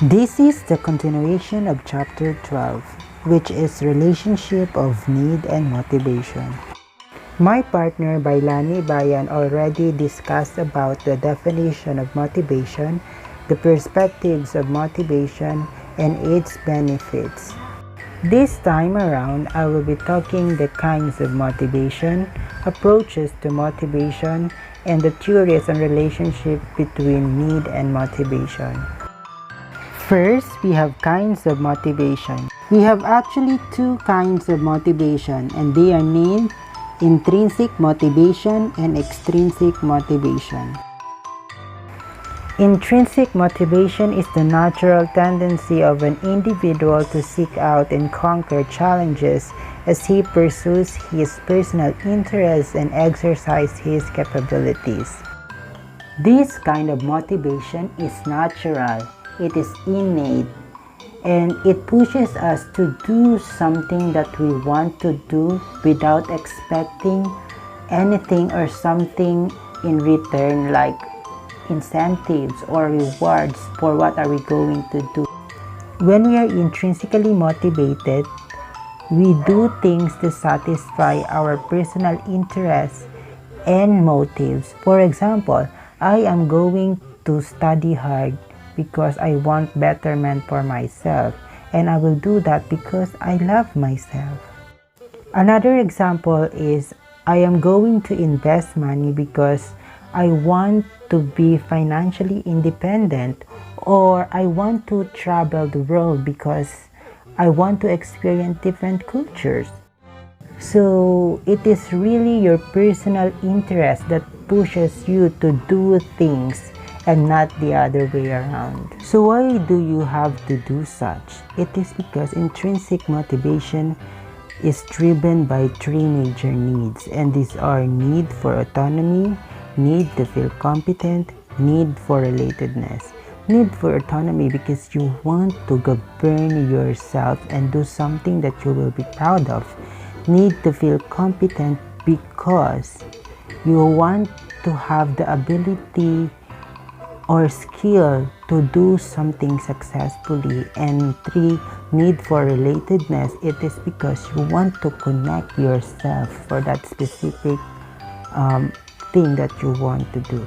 This is the continuation of chapter 12, which is relationship of need and motivation. My partner Bailani Bayan already discussed about the definition of motivation, the perspectives of motivation, and its benefits. This time around, I will be talking the kinds of motivation, approaches to motivation, and the theories and relationship between need and motivation. First, we have kinds of motivation. We have actually two kinds of motivation, and they are named intrinsic motivation and extrinsic motivation. Intrinsic motivation is the natural tendency of an individual to seek out and conquer challenges as he pursues his personal interests and exercise his capabilities. This kind of motivation is natural, it is innate, and it pushes us to do something that we want to do without expecting anything or something in return, like incentives or rewards for what are we going to do. When we are intrinsically motivated, we do things to satisfy our personal interests and motives. For example, I am going to study hard because I want betterment for myself, and I will do that because I love myself. Another example is I am going to invest money because I want to be financially independent, or I want to travel the world because I want to experience different cultures. So it is really your personal interest that pushes you to do things and not the other way around. So why do you have to do such? It is because intrinsic motivation is driven by three major needs, and these are need for autonomy, need to feel competent, need for relatedness. Need for autonomy because you want to govern yourself and do something that you will be proud of. Need to feel competent because you want to have the ability or skill to do something successfully. And three, need for relatedness. It is because you want to connect yourself for that specific thing that you want to do.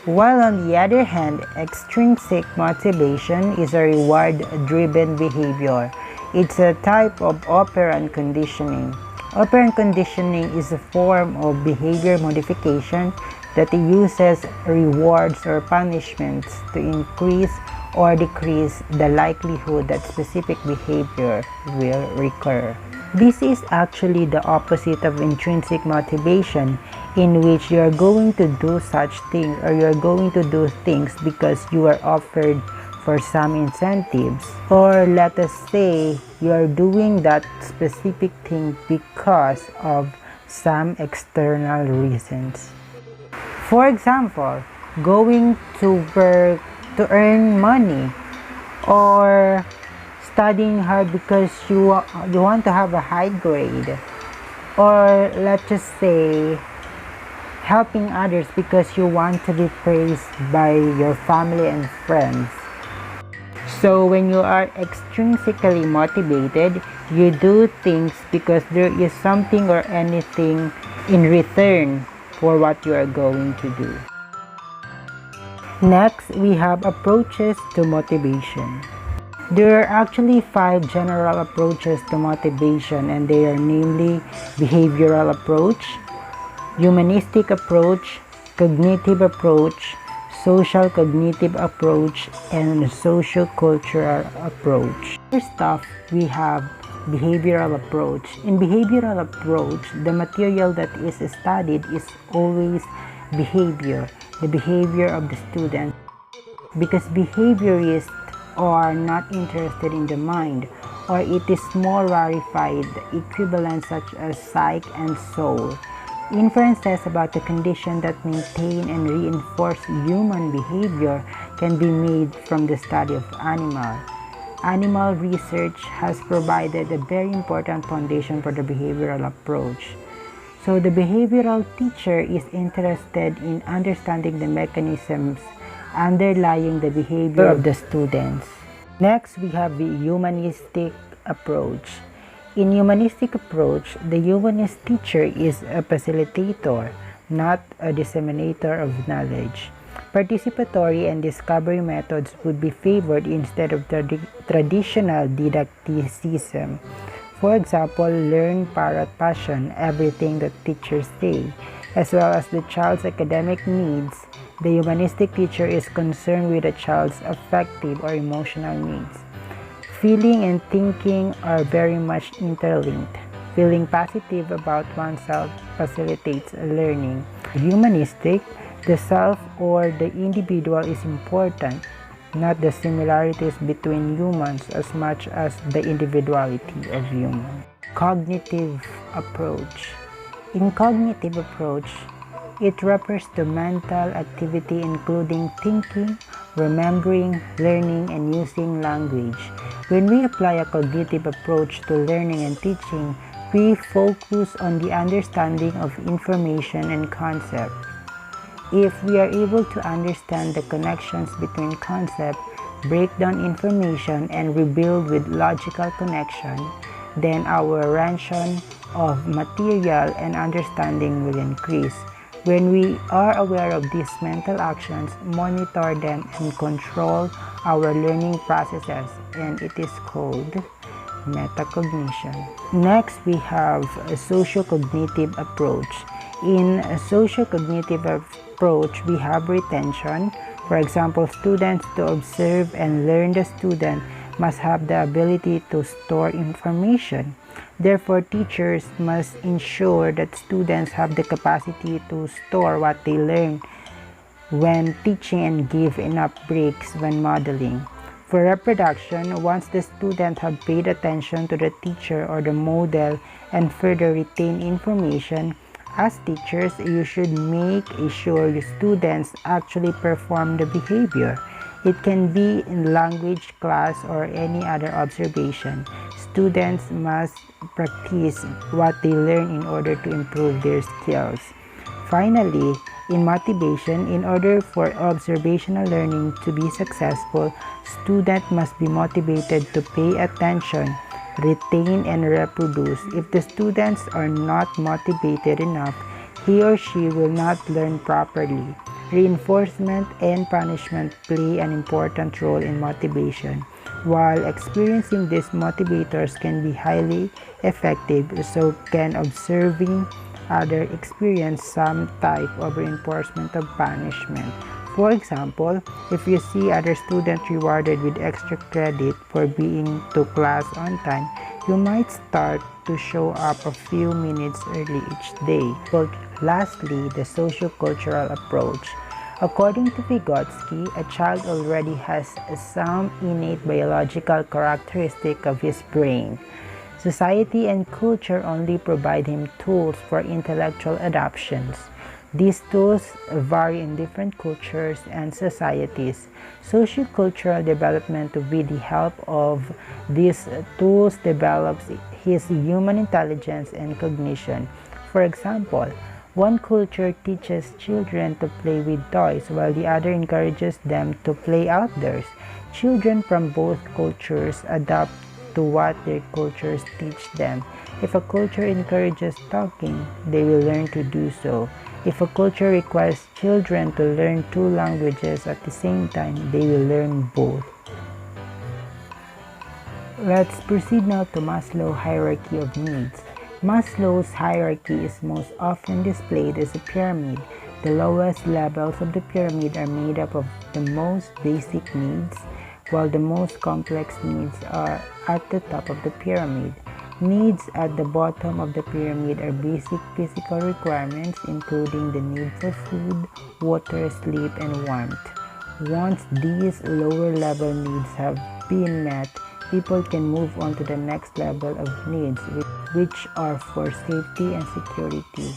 While on the other hand, extrinsic motivation is a reward-driven behavior. It's a type of operant conditioning. Operant conditioning is a form of behavior modification that uses rewards or punishments to increase or decrease the likelihood that specific behavior will recur. This is actually the opposite of intrinsic motivation, in which you are going to do such things, or you are going to do things because you are offered for some incentives, or let us say you are doing that specific thing because of some external reasons. For example, going to work to earn money, or studying hard because you want to have a high grade, or let's just say helping others because you want to be praised by your family and friends. So when you are extrinsically motivated, you do things because there is something or anything in return for what you are going to do. Next, we have approaches to motivation. There are actually 5 general approaches to motivation, and they are namely behavioral approach, humanistic approach, cognitive approach, social cognitive approach, and socio-cultural approach. First off, we have behavioral approach. In behavioral approach, the material that is studied is always behavior, the behavior of the student, because behaviorists are not interested in the mind, or it is more rarefied equivalents such as psych and soul. Inferences about the condition that maintain and reinforce human behavior can be made from the study of animal. Animal research has provided a very important foundation for the behavioral approach. So the behavioral teacher is interested in understanding the mechanisms underlying the behavior of the students. Next, we have the humanistic approach. In humanistic approach, the humanist teacher is a facilitator, not a disseminator of knowledge. Participatory and discovery methods would be favored instead of traditional didacticism. For example, learn parrot passion, everything that teachers say, as well as the child's academic needs. The humanistic teacher is concerned with a child's affective or emotional needs. Feeling and thinking are very much interlinked. Feeling positive about oneself facilitates learning. Humanistic, the self or the individual is important, not the similarities between humans as much as the individuality of humans. Cognitive approach. In cognitive approach, it refers to mental activity including thinking, remembering, learning, and using language. When we apply a cognitive approach to learning and teaching, we focus on the understanding of information and concept. If we are able to understand the connections between concepts, break down information, and rebuild with logical connection, then our range of material and understanding will increase. When we are aware of these mental actions, monitor them, and control our learning processes, and it is called metacognition. Next, we have a socio-cognitive approach. In a socio-cognitive approach, we have retention. For example, students to observe and learn. The student must have the ability to store information. Therefore, teachers must ensure that students have the capacity to store what they learn when teaching and give enough breaks when modeling. For reproduction, once the students have paid attention to the teacher or the model and further retain information, as teachers, you should make sure your students actually perform the behavior. It can be in language class or any other observation. Students must practice what they learn in order to improve their skills. Finally, in motivation, in order for observational learning to be successful, students must be motivated to pay attention, retain, and reproduce. If the students are not motivated enough, he or she will not learn properly. Reinforcement and punishment play an important role in motivation. While experiencing these motivators can be highly effective, so can observing others experience some type of reinforcement of punishment. For example, if you see other students rewarded with extra credit for being to class on time, you might start to show up a few minutes early each day. Lastly, the sociocultural approach. According to Vygotsky, a child already has some innate biological characteristic of his brain. Society and culture only provide him tools for intellectual adaptations. These tools vary in different cultures and societies. Sociocultural development, with the help of these tools, develops his human intelligence and cognition. For example, one culture teaches children to play with toys while the other encourages them to play outdoors. Children from both cultures adapt to what their cultures teach them. If a culture encourages talking, they will learn to do so. If a culture requires children to learn two languages at the same time, they will learn both. Let's proceed now to Maslow's hierarchy of needs. Maslow's hierarchy is most often displayed as a pyramid. The lowest levels of the pyramid are made up of the most basic needs, while the most complex needs are at the top of the pyramid. Needs at the bottom of the pyramid are basic physical requirements, including the need for food, water, sleep, and warmth. Once these lower level needs have been met, people can move on to the next level of needs, which are for safety and security.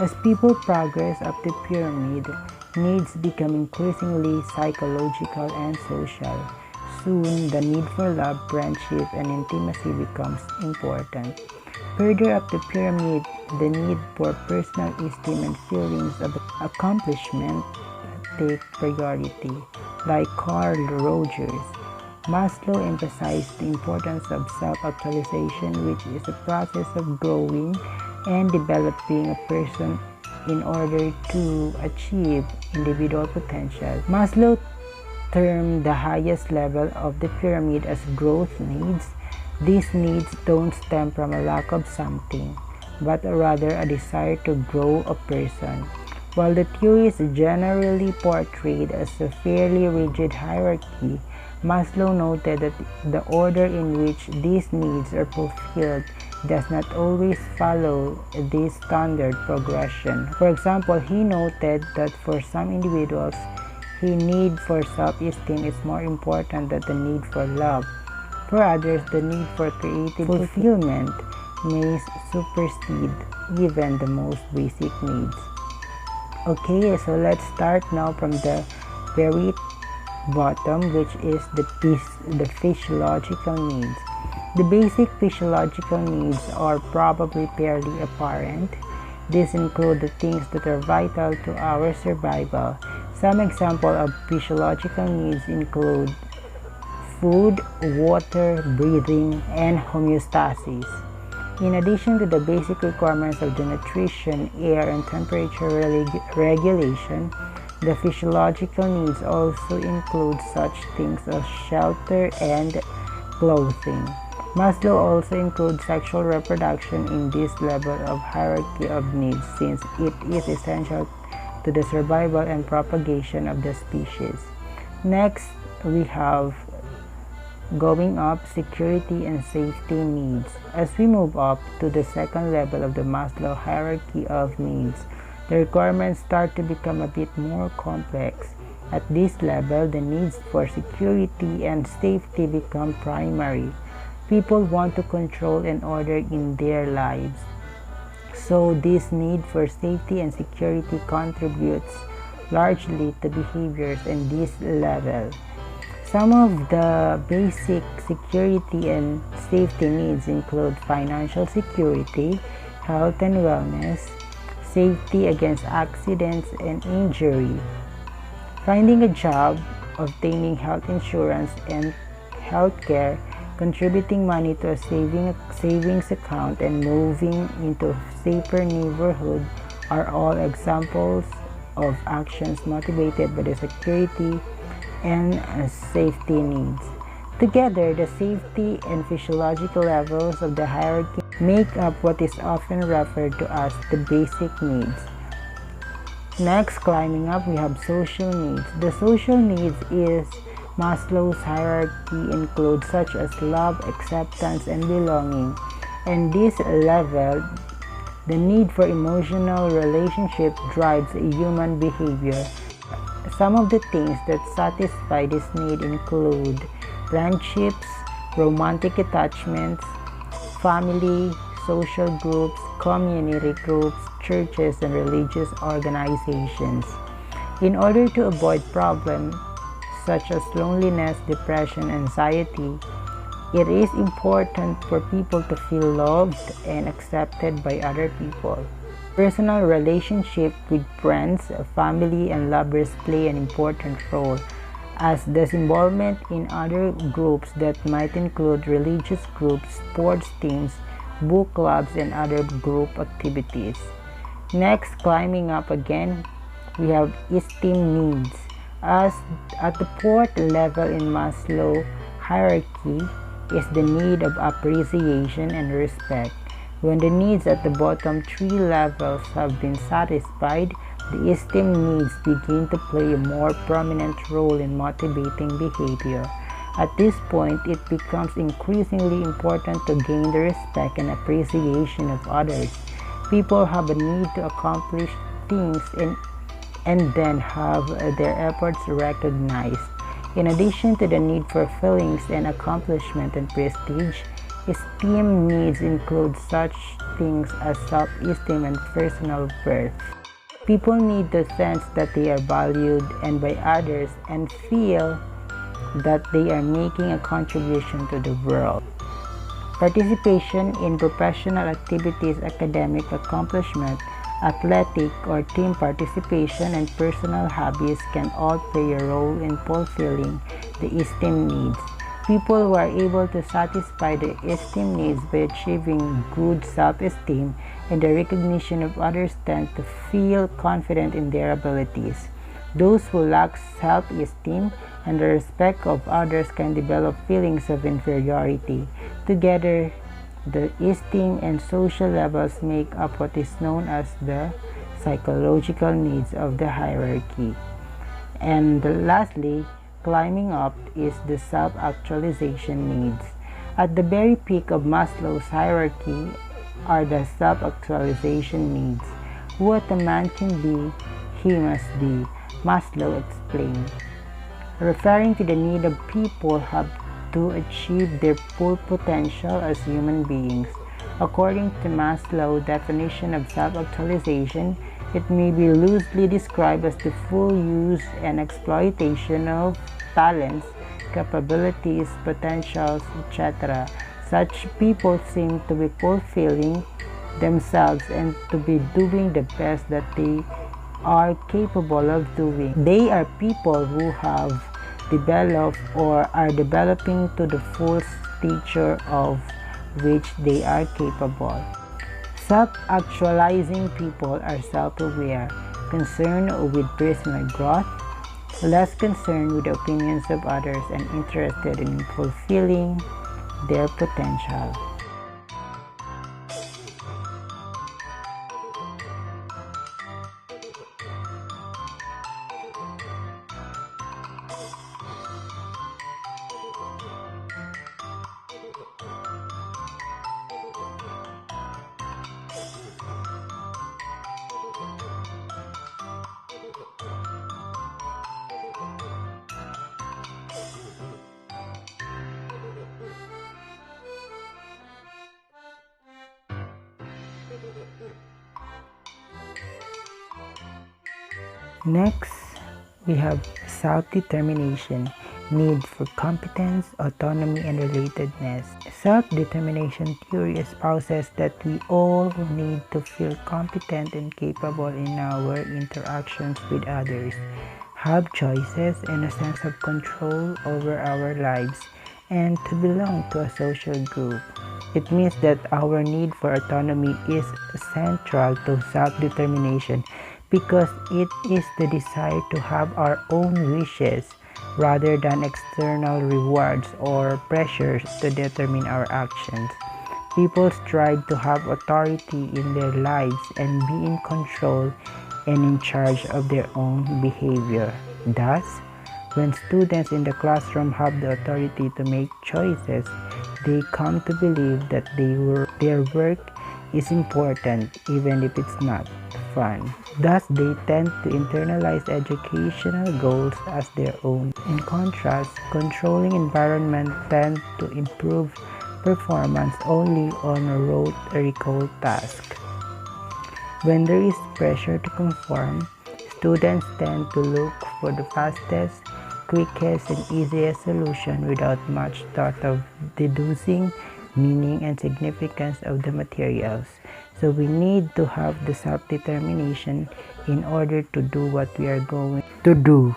As people progress up the pyramid, needs become increasingly psychological and social. Soon, the need for love, friendship, and intimacy becomes important. Further up the pyramid, the need for personal esteem and feelings of accomplishment take priority, like Carl Rogers. Maslow emphasized the importance of self-actualization, which is a process of growing and developing a person in order to achieve individual potential. Maslow termed the highest level of the pyramid as growth needs. These needs don't stem from a lack of something, but rather a desire to grow a person. While the theory is generally portrayed as a fairly rigid hierarchy, Maslow noted that the order in which these needs are fulfilled does not always follow this standard progression. For example, he noted that for some individuals, the need for self-esteem is more important than the need for love. For others, the need for creative fulfillment may supersede even the most basic needs. Okay, so let's start now from the very bottom, which is the physiological needs. The basic physiological needs are probably fairly apparent. These include the things that are vital to our survival. Some examples of physiological needs include food, water, breathing, and homeostasis. In addition to the basic requirements of the nutrition, air, and temperature regulation, the physiological needs also include such things as shelter and clothing. Maslow also includes sexual reproduction in this level of hierarchy of needs, since it is essential to the survival and propagation of the species. Next, we have going up, security and safety needs. As we move up to the second level of the Maslow hierarchy of needs, the requirements start to become a bit more complex. At this level, the needs for security and safety become primary. People want to control and order in their lives, so this need for safety and security contributes largely to behaviors in this level. Some of the basic security and safety needs include financial security, health and wellness, safety against accidents and injury, finding a job, obtaining health insurance and health care, contributing money to a savings account, and moving into a safer neighborhood are all examples of actions motivated by the security and safety needs. Together, the safety and physiological levels of the hierarchy make up what is often referred to as the basic needs. Next, climbing up, we have social needs. The social needs is Maslow's hierarchy includes such as love, acceptance, and belonging. And this level, the need for emotional relationship drives human behavior. Some of the things that satisfy this need include friendships, romantic attachments, family, social groups, community groups, churches, and religious organizations. In order to avoid problems such as loneliness, depression, anxiety, it is important for people to feel loved and accepted by other people. Personal relationships with friends, family, and lovers play an important role, as does involvement in other groups that might include religious groups, sports teams, book clubs, and other group activities. Next, climbing up again, we have esteem needs. As at the fourth level in Maslow hierarchy is the need of appreciation and respect. When the needs at the bottom three levels have been satisfied, the esteem needs begin to play a more prominent role in motivating behavior. At this point, it becomes increasingly important to gain the respect and appreciation of others. People have a need to accomplish things and then have their efforts recognized. In addition to the need for feelings and accomplishment and prestige, esteem needs include such things as self-esteem and personal worth. People need to sense that they are valued and by others and feel that they are making a contribution to the world. Participation in professional activities, academic accomplishment, athletic or team participation, and personal hobbies can all play a role in fulfilling the esteem needs. People who are able to satisfy their esteem needs by achieving good self-esteem and the recognition of others tend to feel confident in their abilities. Those who lack self-esteem and the respect of others can develop feelings of inferiority. Together, the esteem and social levels make up what is known as the psychological needs of the hierarchy. And lastly, climbing up is the self-actualization needs. At the very peak of Maslow's hierarchy are the self-actualization needs. What a man can be, he must be, Maslow explained, referring to the need of people have to achieve their full potential as human beings. According to Maslow's definition of self-actualization, it may be loosely described as the full use and exploitation of talents, capabilities, potentials, etc. Such people seem to be fulfilling themselves and to be doing the best that they are capable of doing. They are people who have developed or are developing to the full stature of which they are capable. Self-actualizing people are self-aware, concerned with personal growth, less concerned with the opinions of others, and interested in fulfilling their potential. Next, we have self-determination, need for competence, autonomy, and relatedness. Self-determination theory espouses that we all need to feel competent and capable in our interactions with others, have choices and a sense of control over our lives, and to belong to a social group. It means that our need for autonomy is central to self-determination because it is the desire to have our own wishes rather than external rewards or pressures to determine our actions. People strive to have authority in their lives and be in control and in charge of their own behavior. Thus, when students in the classroom have the authority to make choices, they come to believe that their work is important even if it's not fun. Thus, they tend to internalize educational goals as their own. In contrast, controlling environment tend to improve performance only on a rhetorical task. When there is pressure to conform, students tend to look for the fastest, quickest, and easiest solution without much thought of deducing meaning and significance of the materials. So we need to have the self-determination in order to do what we are going to do.